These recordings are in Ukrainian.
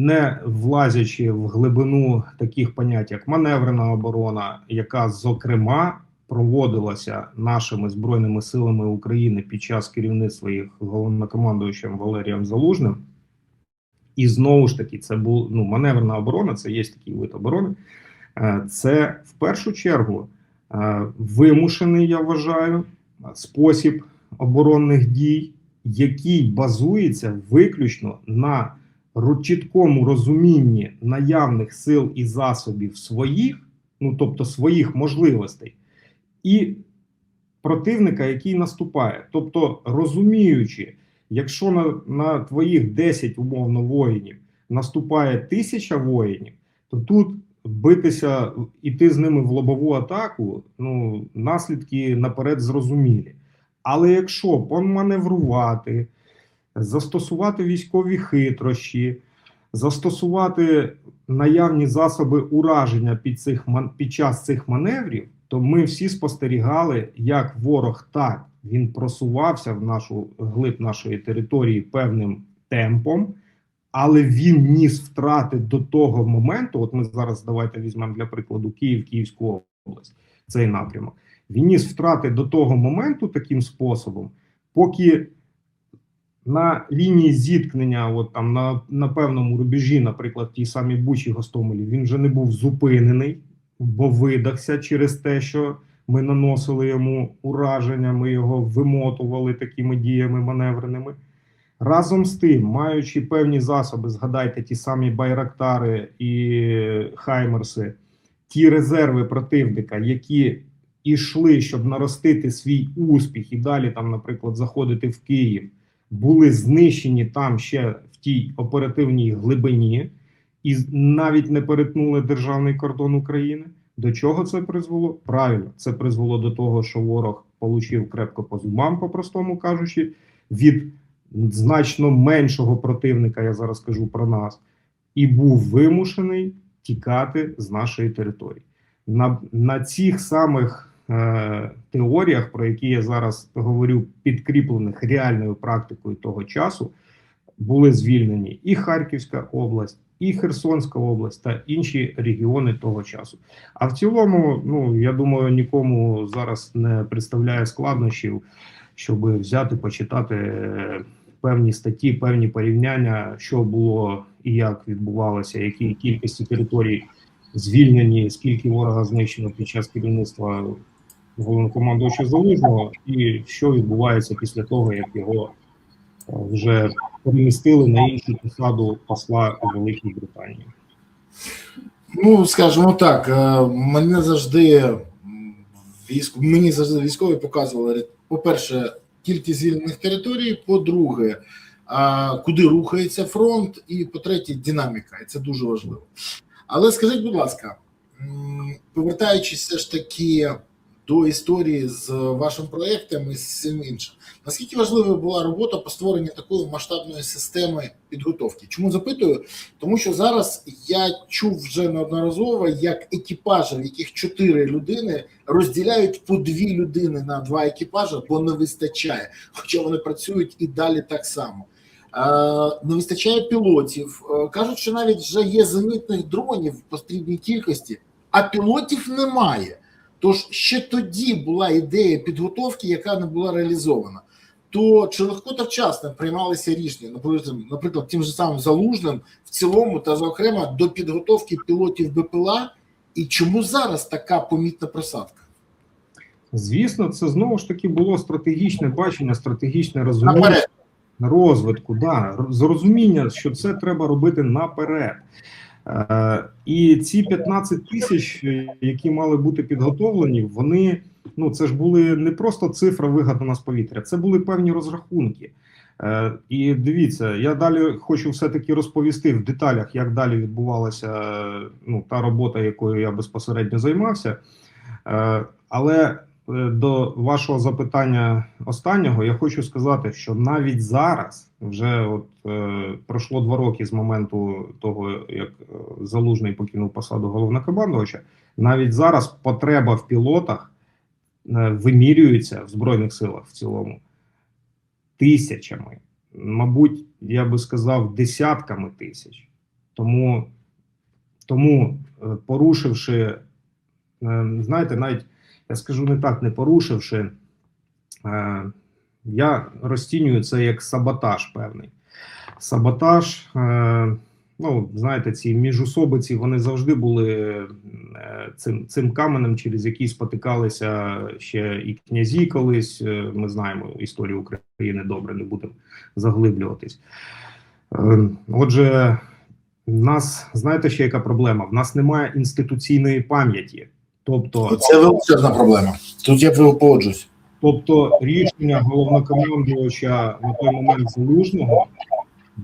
не влазячи в глибину таких понять, як маневрена оборона, яка, зокрема, проводилася нашими Збройними силами України під час керівництва їх головнокомандуючим Валерієм Залужним. І знову ж таки, це був маневрена оборона, це є такий вид оборони. Це в першу чергу вимушений, я вважаю, спосіб оборонних дій, який базується виключно на чіткому розумінні наявних сил і засобів своїх, тобто своїх можливостей, і противника, який наступає. Тобто, розуміючи, якщо на твоїх 10 умовно воїнів наступає 1000 воїнів, то тут битися, іти з ними в лобову атаку, наслідки наперед зрозумілі. Але якщо поманеврувати, застосувати військові хитрощі, застосувати наявні засоби ураження під час цих маневрів, то ми всі спостерігали, як ворог він просувався в глиб нашої території певним темпом, але він ніс втрати до того моменту. От ми зараз давайте візьмемо для прикладу Київську область, цей напрямок. Він ніс втрати до того моменту таким способом, поки на лінії зіткнення, от там на певному рубежі, наприклад, тій самій Бучі, Гостомелі, він вже не був зупинений, бо видахся через те, що ми наносили йому ураження, ми його вимотували такими діями маневреними. Разом з тим, маючи певні засоби, згадайте ті самі Байрактари і Хаймерси, ті резерви противника, які йшли, щоб наростити свій успіх і далі, там, наприклад, заходити в Київ, були знищені там ще в тій оперативній глибині і навіть не перетнули державний кордон України. До чого це призвело? Правильно, це призвело до того, що ворог получив крепко по зубам, по-простому кажучи, від значно меншого противника, я зараз кажу про нас, і був вимушений тікати з нашої території. На цих самих теоріях, про які я зараз говорю, підкріплених реальною практикою того часу, були звільнені і Харківська область, і Херсонська область та інші регіони того часу. А в цілому, я думаю, нікому зараз не представляє складнощів, щоб взяти, почитати певні статті, певні порівняння, що було і як відбувалося, які кількості територій звільнені, скільки ворога знищено під час керівництва головнокомандуючого Залужного, і що відбувається після того, як його вже перемістили на іншу посаду посла у Великій Британії. Скажімо так, мені завжди військові показували, по-перше, кількість звільнених територій, по-друге, куди рухається фронт, і по-третє, динаміка, і це дуже важливо. Але скажіть, будь ласка, повертаючись все ж таки до історії з вашим проєктом і з всім іншим, наскільки важливою була робота по створенню такої масштабної системи підготовки? Чому запитую? Тому що зараз я чув вже неодноразово, як екіпажі, в яких 4 людини, розділяють по 2 людини на 2 екіпажі, бо не вистачає, хоча вони працюють і далі так само. Не вистачає пілотів. Кажуть, що навіть вже є зенітних дронів в потрібній кількості, а пілотів немає. Тож ще тоді була ідея підготовки, яка не була реалізована. То чи легко та вчасно приймалися рішення, наприклад, тим же самим Залужним в цілому та зокрема до підготовки пілотів БПЛА, і чому зараз така помітна просадка? Звісно, це знову ж таки було стратегічне бачення, стратегічне розуміння розвитку, зрозуміння, що це треба робити наперед. І ці 15 тисяч, які мали бути підготовлені, вони, це ж були не просто цифра вигадана з повітря, це були певні розрахунки. І дивіться, я далі хочу все-таки розповісти в деталях, як далі відбувалася та робота, якою я безпосередньо займався. Але до вашого запитання останнього я хочу сказати, що навіть зараз, вже пройшло 2 роки з моменту того, як Залужний покинув посаду головнокомандувача, навіть зараз потреба в пілотах вимірюється в Збройних силах в цілому тисячами, мабуть, я би сказав, десятками тисяч. Тому порушивши, знаєте, навіть я скажу не так, не порушивши, я розцінюю це як саботаж певний. Саботаж, ну, знаєте, ці міжусобиці, вони завжди були цим каменем, через який спотикалися ще і князі колись. Ми знаємо історію України добре, не будемо заглиблюватись. Отже, в нас, знаєте, ще яка проблема? В нас немає інституційної пам'яті. Тобто, це величезна проблема. Тут я погоджусь. Тобто рішення головнокомандувача на той момент Залужного,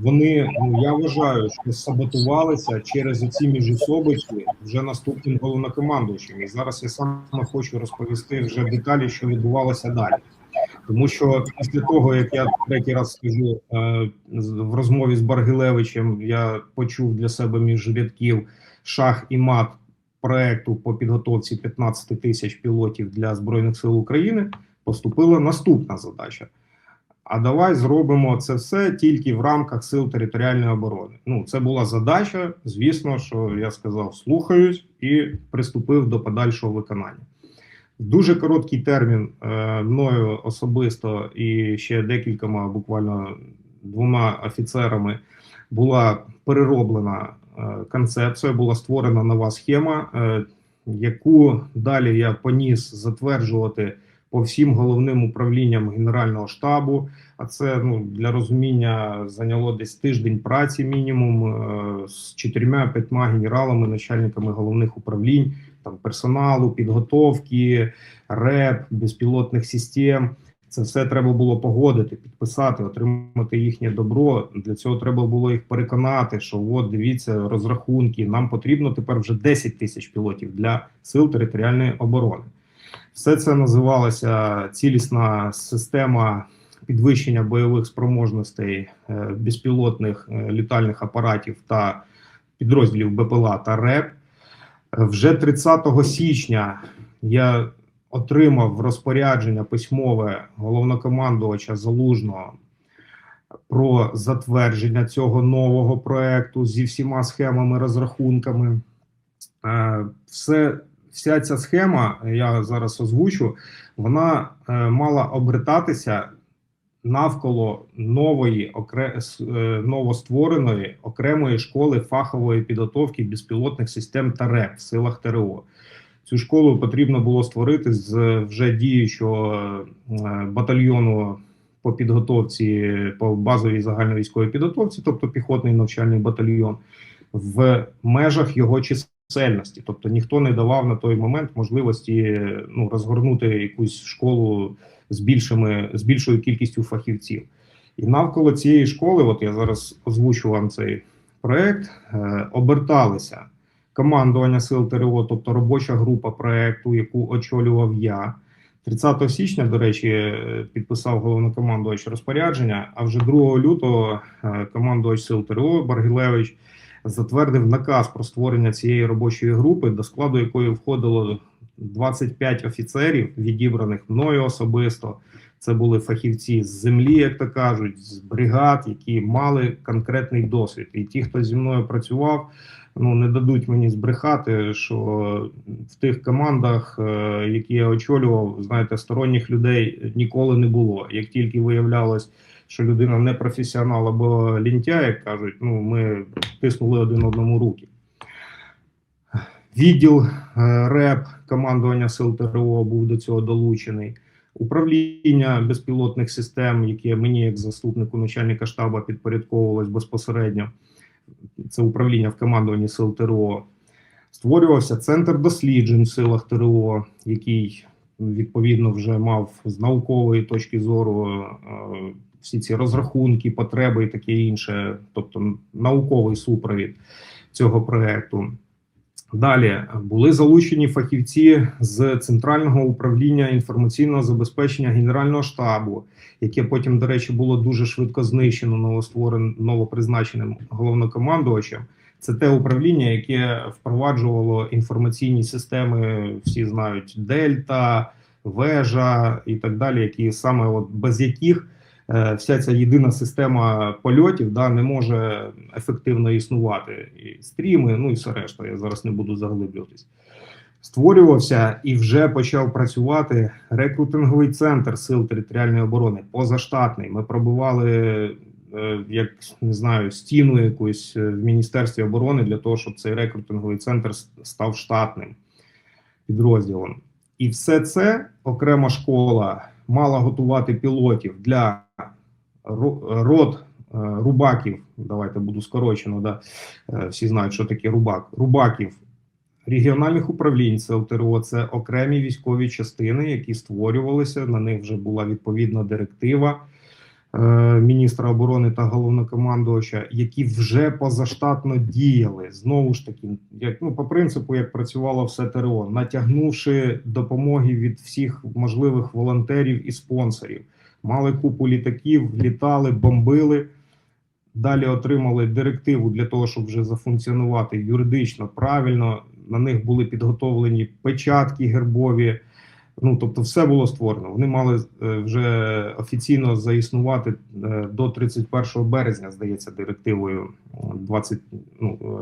вони, ну, я вважаю, що саботувалися через оці міжусобиці вже наступним головнокомандувачем. І зараз я саме хочу розповісти вже деталі, що відбувалося далі. Тому що після того, як я третій раз скажу в розмові з Баргилевичем, я почув для себе між рядків шах і мат проекту по підготовці 15 тисяч пілотів для Збройних сил України, поступила наступна задача. А давай зробимо це все тільки в рамках Сил територіальної оборони. Ну, це була задача, звісно, що я сказав, слухаюсь, і приступив до подальшого виконання. В дуже короткий термін мною особисто і ще декількома, буквально 2 офіцерами, була перероблена концепція, була створена нова схема, яку далі я поніс затверджувати по всім головним управлінням Генерального штабу. А це, ну, для розуміння зайняло десь тиждень праці мінімум з 4-5 генералами, начальниками головних управлінь, там персоналу, підготовки, РЕП, безпілотних систем. Це все треба було погодити, підписати, отримати їхнє добро. Для цього треба було їх переконати, що от, дивіться, розрахунки, нам потрібно тепер вже 10 тисяч пілотів для Сил територіальної оборони. Все це називалося цілісна система підвищення бойових спроможностей безпілотних літальних апаратів та підрозділів БПЛА та РЕП. Вже 30 січня я отримав в розпорядження письмове головнокомандувача Залужного про затвердження цього нового проекту зі всіма схемами, розрахунками. Вся ця схема, я зараз озвучу, вона мала обертатися навколо новоствореної окремої школи фахової підготовки безпілотних систем та РЕП в силах ТРО. Цю школу потрібно було створити з вже діючого батальйону по підготовці, по базовій загальновійськовій підготовці, тобто піхотний навчальний батальйон, в межах його чисельності. Тобто ніхто не давав на той момент можливості, ну, розгорнути якусь школу з більшою кількістю фахівців. І навколо цієї школи, от я зараз озвучу вам цей проект, оберталися командування Сил ТРО, тобто робоча група проекту, яку очолював я. 30 січня, до речі, підписав головнокомандувач розпорядження, а вже 2 лютого командувач Сил ТРО Баргилевич затвердив наказ про створення цієї робочої групи, до складу якої входило 25 офіцерів, відібраних мною особисто. Це були фахівці з землі, як то кажуть, з бригад, які мали конкретний досвід. І ті, хто зі мною працював, ну, не дадуть мені збрехати, що в тих командах, які я очолював, знаєте, сторонніх людей ніколи не було. Як тільки виявлялось, що людина не професіонал або лінтяй, як кажуть, ну, ми тиснули один одному руки. Відділ РЕП командування Сил ТРО був до цього долучений. Управління безпілотних систем, яке мені як заступнику начальника штабу підпорядковувалось безпосередньо, це управління в командуванні Сил ТРО. Створювався центр досліджень в силах ТРО, який відповідно вже мав з наукової точки зору всі ці розрахунки, потреби і таке інше, тобто науковий супровід цього проекту. Далі були залучені фахівці з Центрального управління інформаційного забезпечення Генерального штабу, яке потім, до речі, було дуже швидко знищено новопризначеним головнокомандувачем. Це те управління, яке впроваджувало інформаційні системи, всі знають, Дельта, Вежа і так далі, які саме от без яких вся ця єдина система польотів, да, не може ефективно існувати. І стріми, ну і все решта, я зараз не буду заглиблюватись. Створювався і вже почав працювати рекрутинговий центр Сил територіальної оборони, позаштатний. Ми пробивали, як не знаю, стіну якусь в Міністерстві оборони для того, щоб цей рекрутинговий центр став штатним підрозділом. І все це окрема школа мала готувати пілотів для рот рубаків. Давайте буду скорочено, да? Всі знають, що таке рубак. Рубаків регіональних управлінь Сил ТРО – це окремі військові частини, які створювалися, на них вже була відповідна директива міністра оборони та головнокомандувача, які вже позаштатно діяли. Знову ж таки, як, ну, по принципу, як працювало все ТРО, натягнувши допомоги від всіх можливих волонтерів і спонсорів. Мали купу літаків, літали, бомбили, далі отримали директиву для того, щоб вже зафункціонувати юридично правильно. На них були підготовлені печатки гербові, ну, тобто все було створено. Вони мали вже офіційно заіснувати до 31 березня, здається, директивою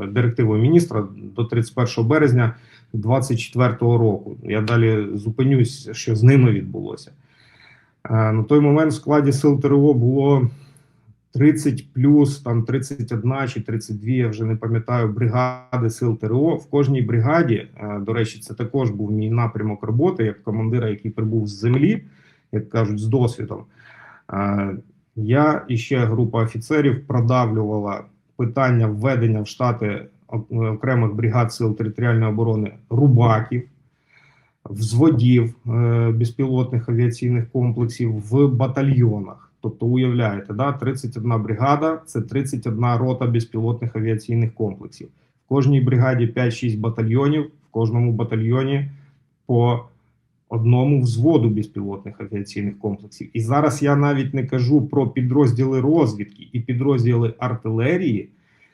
директивою міністра до 31 березня 2024 року. Я далі зупинюсь, що з ними відбулося. На той момент в складі Сил ТРО було 30 плюс, там 31 чи 32, я вже не пам'ятаю, бригади Сил ТРО. В кожній бригаді, до речі, це також був мій напрямок роботи, як командира, який прибув з землі, як кажуть, з досвідом. Я і ще група офіцерів продавлювала питання введення в штати окремих бригад Сил територіальної оборони рубаків, взводів безпілотних авіаційних комплексів в батальйонах. Тобто, уявляєте, да, 31 бригада – це 31 рота безпілотних авіаційних комплексів. В кожній бригаді 5-6 батальйонів, в кожному батальйоні по одному взводу безпілотних авіаційних комплексів. І зараз я навіть не кажу про підрозділи розвідки і підрозділи артилерії,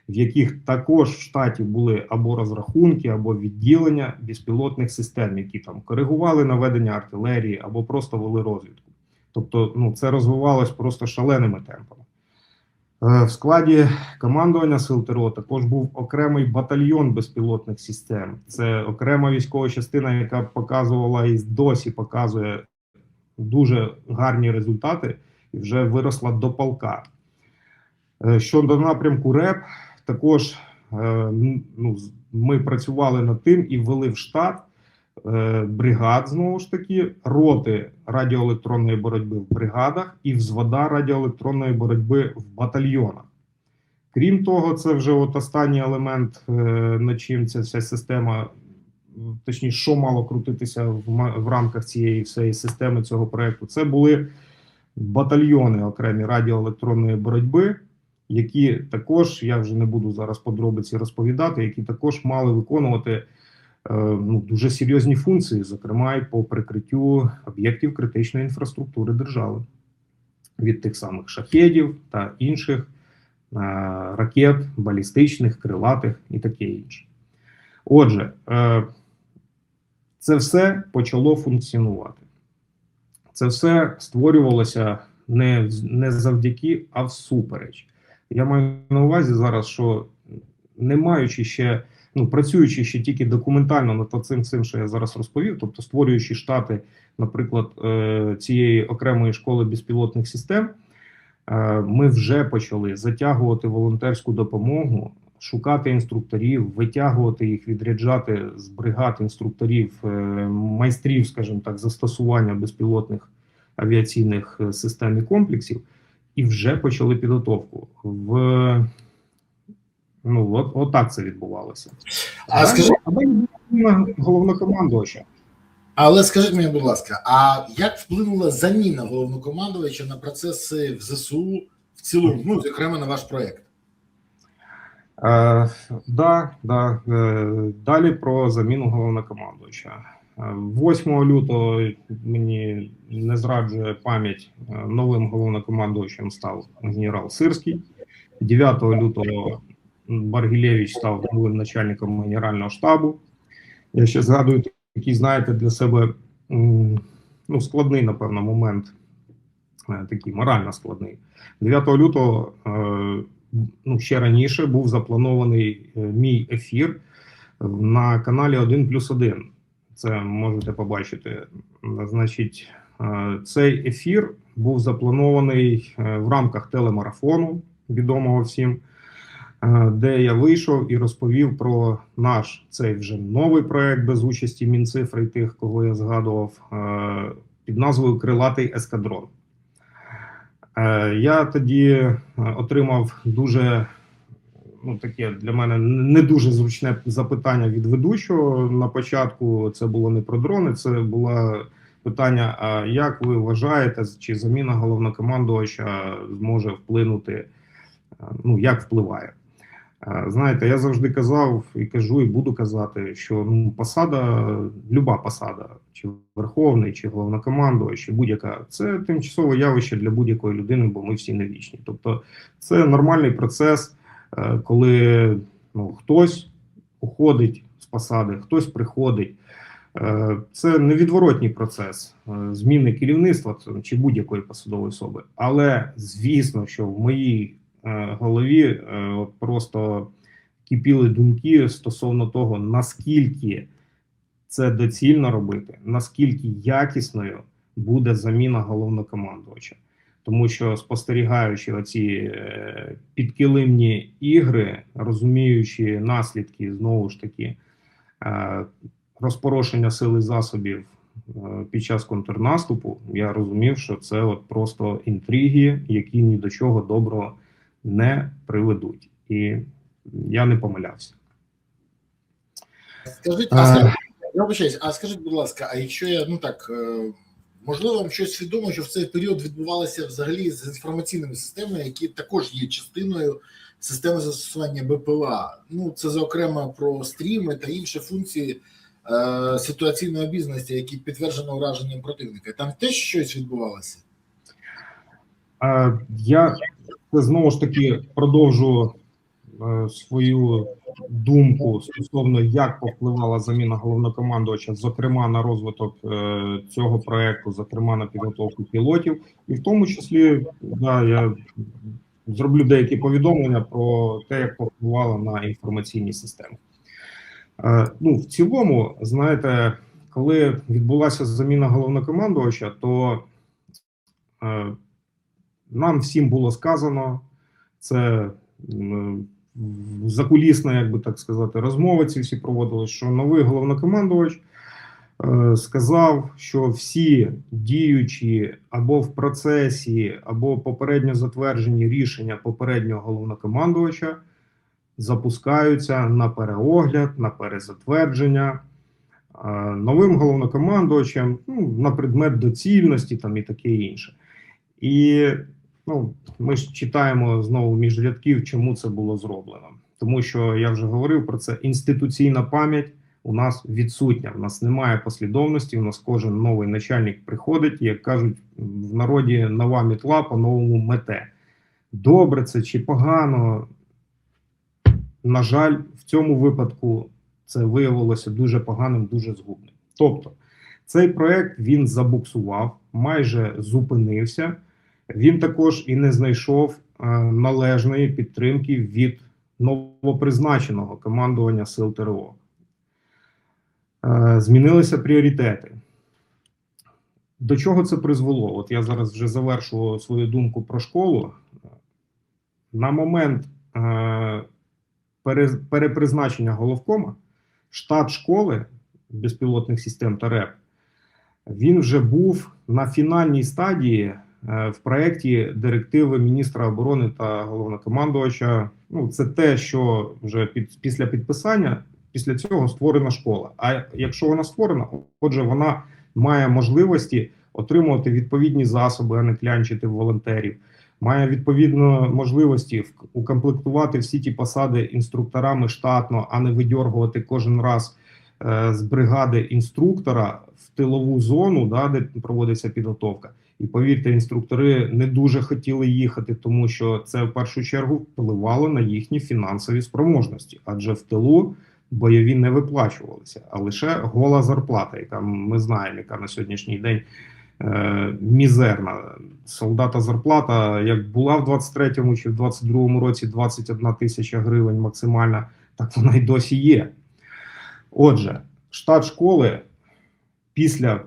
в яких також в штаті були або розрахунки, або відділення безпілотних систем, які там коригували наведення артилерії, або просто вели розвідку. Тобто, ну, це розвивалось просто шаленими темпами. В складі командування Сил ТРО також був окремий батальйон безпілотних систем. Це окрема військова частина, яка показувала і досі показує дуже гарні результати і вже виросла до полка. Щодо напрямку РЕП, також ми працювали над тим і ввели в штат бригад, знову ж таки, роти радіоелектронної боротьби в бригадах і взвода радіоелектронної боротьби в батальйонах. Крім того, це вже от останній елемент, над чим ця вся система, точніше, що мало крутитися в рамках цієї всієї системи цього проєкту, це були батальйони окремі радіоелектронної боротьби, які також, я вже не буду зараз подробиці розповідати, які також мали виконувати дуже серйозні функції, зокрема і по прикриттю об'єктів критичної інфраструктури держави. Від тих самих шахедів та інших ракет, балістичних, крилатих і таке інше. Отже, це все почало функціонувати. Це все створювалося не завдяки, а всупереч. Я маю на увазі зараз, що не маючи ще, працюючи ще тільки документально над цим, що я зараз розповів, тобто створюючи штати, наприклад, цієї окремої школи безпілотних систем, ми вже почали затягувати волонтерську допомогу, шукати інструкторів, витягувати їх, відряджати з бригад інструкторів, майстрів, скажімо так, застосування безпілотних авіаційних систем і комплексів, і вже почали підготовку. Отак це відбувалося. Головнокомандувача. Але скажіть мені, будь ласка, а як вплинула заміна головнокомандувача на процеси в ЗСУ в цілому, зокрема на ваш проєкт? Далі про заміну головнокомандувача. 8 лютого, мені не зраджує пам'ять, новим головнокомандувачем став генерал Сирський. 9 лютого Баргілєвич став новим начальником Генерального штабу. Я ще згадую такий, знаєте, для себе складний, напевно, момент такий морально складний. 9 лютого, ну ще раніше, був запланований мій ефір на каналі 1+1. Це можете побачити. Значить, цей ефір був запланований в рамках телемарафону, відомого всім, де я вийшов і розповів про наш цей вже новий проект без участі Мінцифри і тих, кого я згадував, під назвою «Крилатий ескадрон». Я тоді отримав дуже, ну, таке для мене не дуже зручне запитання від ведучого на початку. Це було не про дрони, це було питання: а як ви вважаєте, чи заміна головнокомандувача зможе вплинути, ну, як впливає? Знаєте, я завжди казав і кажу, і буду казати, що ну, посада, люба посада, чи верховний, чи головнокомандувач, чи будь-яка, це тимчасове явище для будь-якої людини, бо ми всі не вічні. Тобто це нормальний процес, коли ну, хтось уходить з посади, хтось приходить. Це невідворотній процес зміни керівництва чи будь-якої посадової особи. Але звісно, що в моїй голові от просто кипіли думки стосовно того, наскільки це доцільно робити, наскільки якісною буде заміна головнокомандувача. Тому що, спостерігаючи оці підкилимні ігри, розуміючи наслідки, знову ж таки, розпорошення сил і засобів під час контрнаступу, я розумів, що це от просто інтриги, які ні до чого доброго не приведуть. І я не помилявся. Скажіть, будь ласка, а якщо я, ну так, можливо, вам щось відомо, що в цей період відбувалося взагалі з інформаційними системами, які також є частиною системи застосування БПЛА. Ну, це, зокрема, про стріми та інші функції ситуаційної обізнаності, які підтверджено ураженням противника. Там теж щось відбувалося? Я знову ж таки продовжу свою думку стосовно, як повпливала заміна головнокомандувача, зокрема на розвиток цього проекту, зокрема на підготовку пілотів, і в тому числі, да, я зроблю деякі повідомлення про те, як повпливала на інформаційні системи. Ну, в цілому, знаєте, коли відбулася заміна головнокомандувача, то нам всім було сказано, це закулісна, як би так сказати, розмови ці всі проводили, що новий головнокомандувач сказав, що всі діючі або в процесі, або попередньо затверджені рішення попереднього головнокомандувача запускаються на переогляд, на перезатвердження новим головнокомандувачем, ну, на предмет доцільності там і таке інше. І ну, ми ж читаємо знову між рядків, чому це було зроблено. Тому що, я вже говорив про це, інституційна пам'ять у нас відсутня. У нас немає послідовності, у нас кожен новий начальник приходить, і, як кажуть в народі, нова мітла по-новому мете. Добре це чи погано, на жаль, в цьому випадку це виявилося дуже поганим, дуже згубним. Тобто, цей проект, він забуксував, майже зупинився. Він також і не знайшов належної підтримки від новопризначеного командування Сил ТРО. Змінилися пріоритети. До чого це призвело? От я зараз вже завершу свою думку про школу. На момент перепризначення головкома штат школи безпілотних систем та РЕП, він вже був на фінальній стадії в проєкті директиви міністра оборони та головнокомандувача. Ну, це те, що вже після підписання, після цього створена школа. А якщо вона створена, отже, вона має можливості отримувати відповідні засоби, а не клянчити в волонтерів. Має відповідно можливості укомплектувати всі ті посади інструкторами штатно, а не видьоргувати кожен раз з бригади інструктора в тилову зону, да, де проводиться підготовка. І повірте, інструктори не дуже хотіли їхати, тому що це в першу чергу впливало на їхні фінансові спроможності. Адже в тилу бойові не виплачувалися, а лише гола зарплата, яка ми знаємо, яка на сьогоднішній день мізерна. Солдата зарплата, як була в 23-му чи в 22-му році 21 тисяча гривень максимальна, так вона й досі є. Отже, штат школи після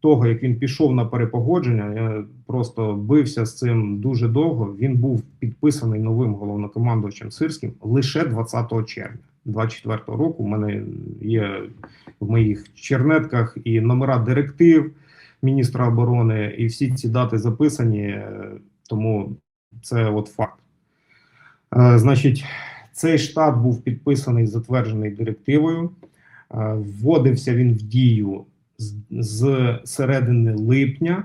того, як він пішов на перепогодження, я просто бився з цим дуже довго, він був підписаний новим головнокомандувачем Сирським лише 20 червня 24 року. У мене є в моїх чернетках і номера директив міністра оборони, і всі ці дати записані, тому це от факт. Значить, цей штат був підписаний, затверджений директивою, вводився він в дію з середини липня,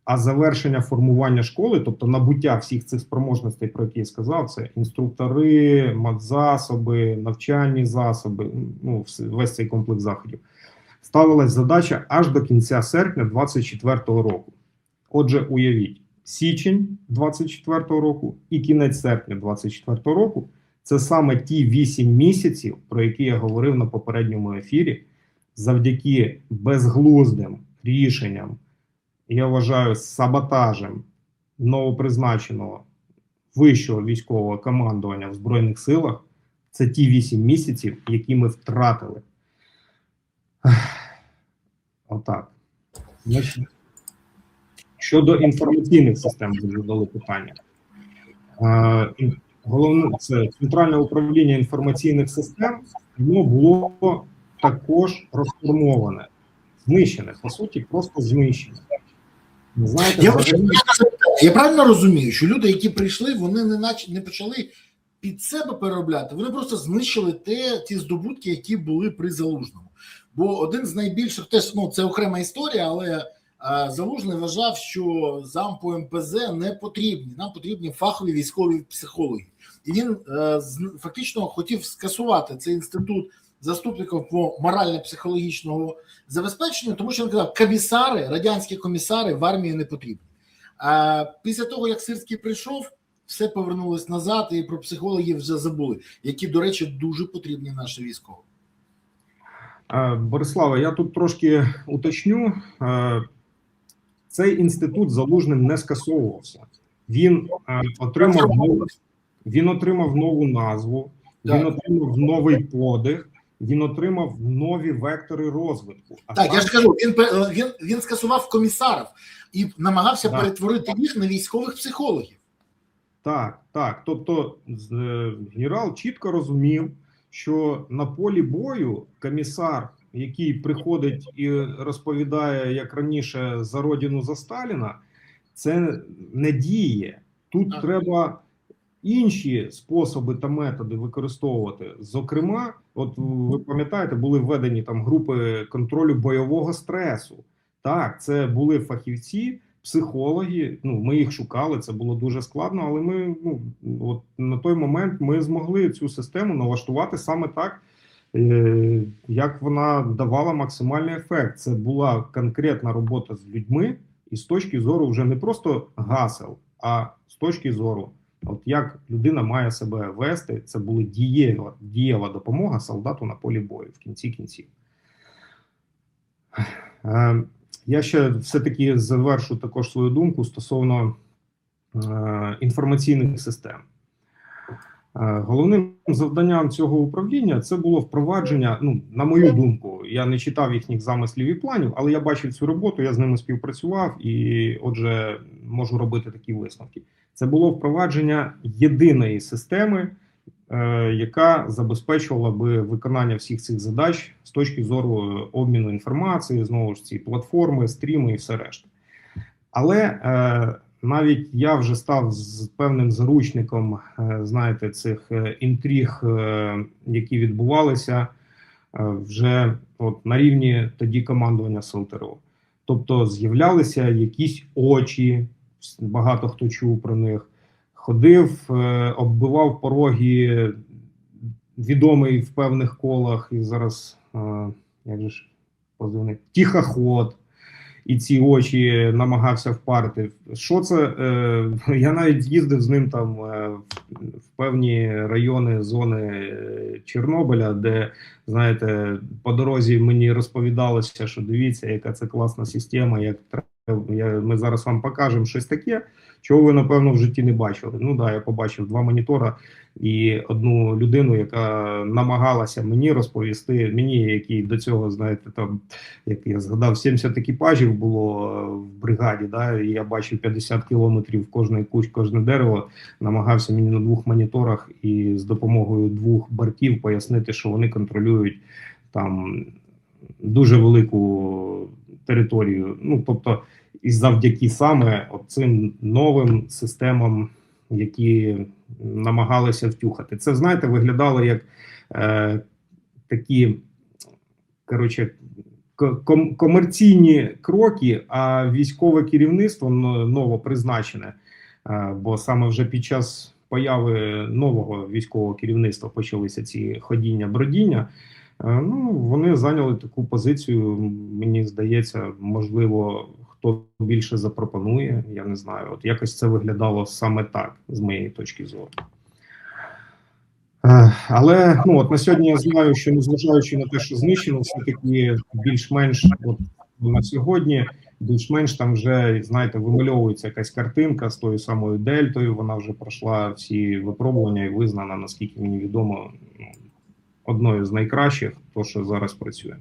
а завершення формування школи, тобто набуття всіх цих спроможностей, про які я сказав, це інструктори, матзасоби, навчальні засоби, ну, весь цей комплекс заходів, ставилась задача аж до кінця серпня 2024 року. Отже, уявіть, січень 2024 року і кінець серпня 2024 року – це саме ті 8 місяців, про які я говорив на попередньому ефірі, завдяки безглуздим рішенням, я вважаю, саботажем новопризначеного вищого військового командування в Збройних силах, це ті 8 місяців, які ми втратили. Отак. Щодо інформаційних систем, ви задали питання. Головне, це Центральне управління інформаційних систем, воно було також розформоване, знищене, по суті, просто знищене. Знаєте, я правильно розумію, що люди, які прийшли, вони не почали під себе переробляти, вони просто знищили ті здобутки, які були при Залужному. Бо один з найбільших, теж, ну, це окрема історія, але Залужний вважав, що зам по МПЗ не потрібні, нам потрібні фахові військові психологи. І він фактично хотів скасувати цей інститут заступників по морально-психологічному забезпеченню, тому що він казав, комісари, радянські комісари в армії не потрібні. А після того, як Сирський прийшов, все повернулось назад, і про психологів вже забули, які, до речі, дуже потрібні наші військові. Бориславе, я тут трошки уточню. Цей інститут Залужним не скасовувався. Він отримав нову назву, він отримав новий подих, він отримав нові вектори розвитку. Так, я ж кажу, він скасував комісарів і намагався перетворити їх на військових психологів. Так, так. Тобто генерал чітко розумів, що на полі бою комісар, який приходить і розповідає, як раніше, за родину, за Сталіна, це не діє. Тут треба інші способи та методи використовувати. Зокрема, от ви пам'ятаєте, були введені там групи контролю бойового стресу. Так, це були фахівці, психологи, ну, ми їх шукали, це було дуже складно, але ми, ну, от на той момент ми змогли цю систему налаштувати саме так, як вона давала максимальний ефект. Це була конкретна робота з людьми, і з точки зору вже не просто гасел, а з точки зору, от як людина має себе вести, це була дієва допомога солдату на полі бою в кінці кінців. Я ще все-таки завершу також свою думку стосовно інформаційних систем. Головним завданням цього управління це було впровадження, ну, на мою думку, я не читав їхніх замислів і планів, але я бачив цю роботу, я з ними співпрацював і, отже, можу робити такі висновки. Це було впровадження єдиної системи, яка забезпечувала би виконання всіх цих задач з точки зору обміну інформації, знову ж ці платформи, стріми і все решта. Але навіть я вже став з певним заручником, знаєте, цих інтриг, які відбувалися вже от на рівні тоді командування СЛТРО. Тобто з'являлися якісь очі, багато хто чув про них, ходив, оббивав пороги, відомий в певних колах, і зараз, як же ж позивний, тихоход, і ці очі намагався впарити. Що це? Я навіть їздив з ним там в певні райони, зони Чорнобиля, де, знаєте, по дорозі мені розповідалося, що дивіться, яка це класна система, як Ми зараз вам покажемо щось таке, чого ви, напевно, в житті не бачили. Ну да, я побачив 2 монітора і одну людину, яка намагалася мені розповісти, мені, який до цього, знаєте, там, як я згадав, 70 екіпажів було в бригаді, да, і я бачив 50 кілометрів кожний кущ, кожне дерево, намагався мені на 2 моніторах і з допомогою 2 бортів пояснити, що вони контролюють там дуже велику територію. Ну, тобто, і завдяки саме цим новим системам, які намагалися втюхати. Це, знаєте, виглядало як такі, коротше, комерційні кроки, а військове керівництво новопризначене, бо саме вже під час появи нового військового керівництва почалися ці ходіння-бродіння. Ну, вони зайняли таку позицію, мені здається, можливо, хто більше запропонує, я не знаю. От якось це виглядало саме так, з моєї точки зору. Але ну, от на сьогодні я знаю, що незважаючи на те, що знищено, все-таки більш-менш от на сьогодні, більш-менш там вже, знаєте, вимальовується якась картинка з тою самою Дельтою, вона вже пройшла всі випробування і визнана, наскільки мені відомо, одною з найкращих, то що зараз працює.